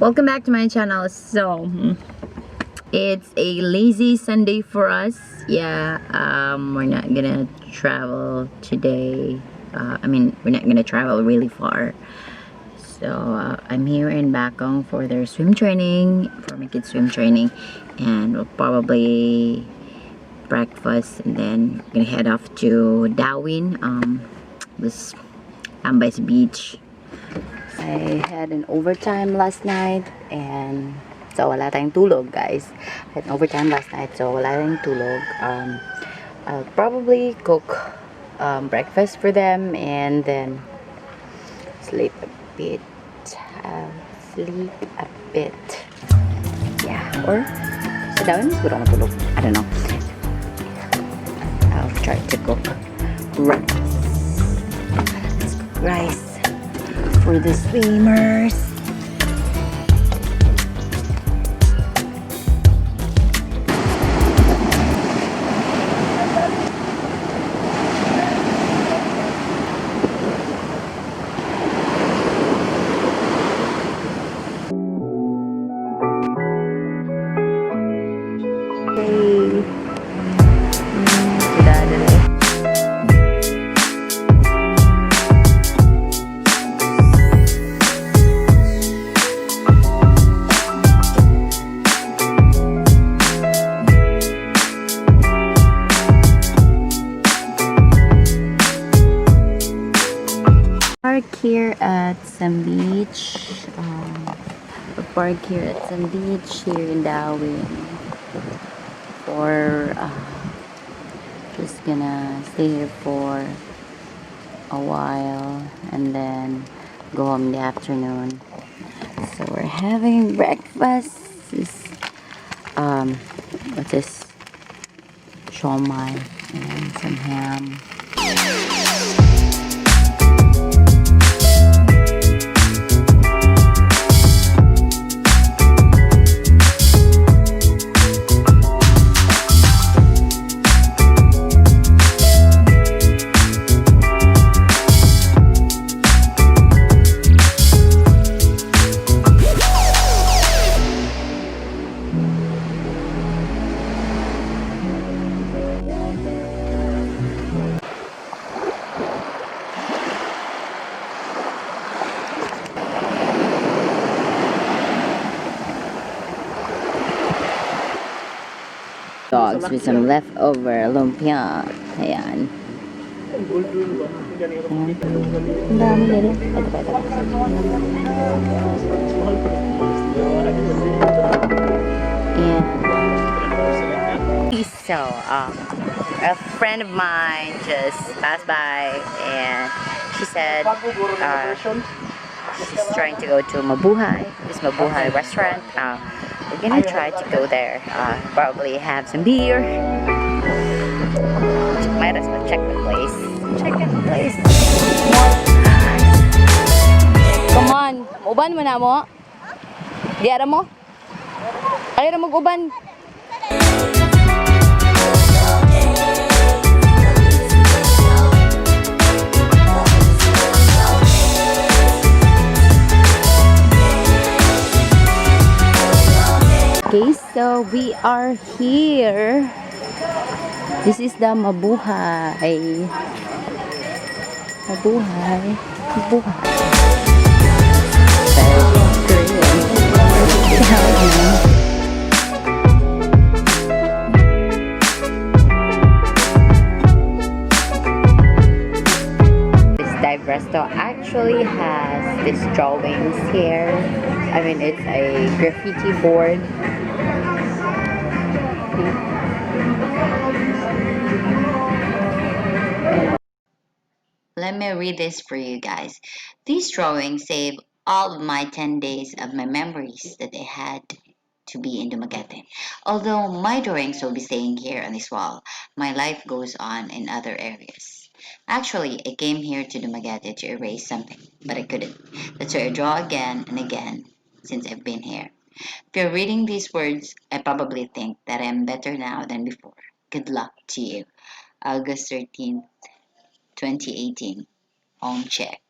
Welcome back to my channel. So it's a lazy Sunday for us. Yeah, we're not gonna travel today. We're not gonna travel really far. So I'm here in Bakong for their swim training, for my kids' swim training, and we'll probably breakfast and then we're gonna head off to Darwin, this Ambay's beach. I had an overtime last night and so wala tayong tulog, guys. I had an overtime last night, so wala tayong tulog. I'll probably cook breakfast for them and then sleep a bit. Yeah, or sit down, siguro matulog. I don't know. I'll try to cook rice. Let's cook rice for the swimmers. Park here at some beach. Park here at some beach here in Darwin. For just gonna stay here for a while and then go home in the afternoon. So we're having breakfast. This what's this? Shawmai and some ham. Dogs with some leftover lumpia. Ayan. Ang dami nila. And so, a friend of mine just passed by and she said she's trying to go to Mabuhay, this Mabuhay Restaurant. We're gonna try to go there, probably have some beer. Might as well check the place. Come on, uban mo na mo. Di ara mo? Ay ra mag-uban. Okay, so we are here. This is the Mabuhay. This dive resto actually has these drawings here. I mean, it's a graffiti board. Let me read this for you guys. These drawings save all of my 10 days of my memories that I had to be in Dumaguete. Although my drawings will be staying here on this wall, my life goes on in other areas. Actually, I came here to Dumaguete to erase something, but I couldn't. That's why I draw again and again since I've been here. If you're reading these words, I probably think that I'm better now than before. Good luck to you. August 13th, 2018. Home check.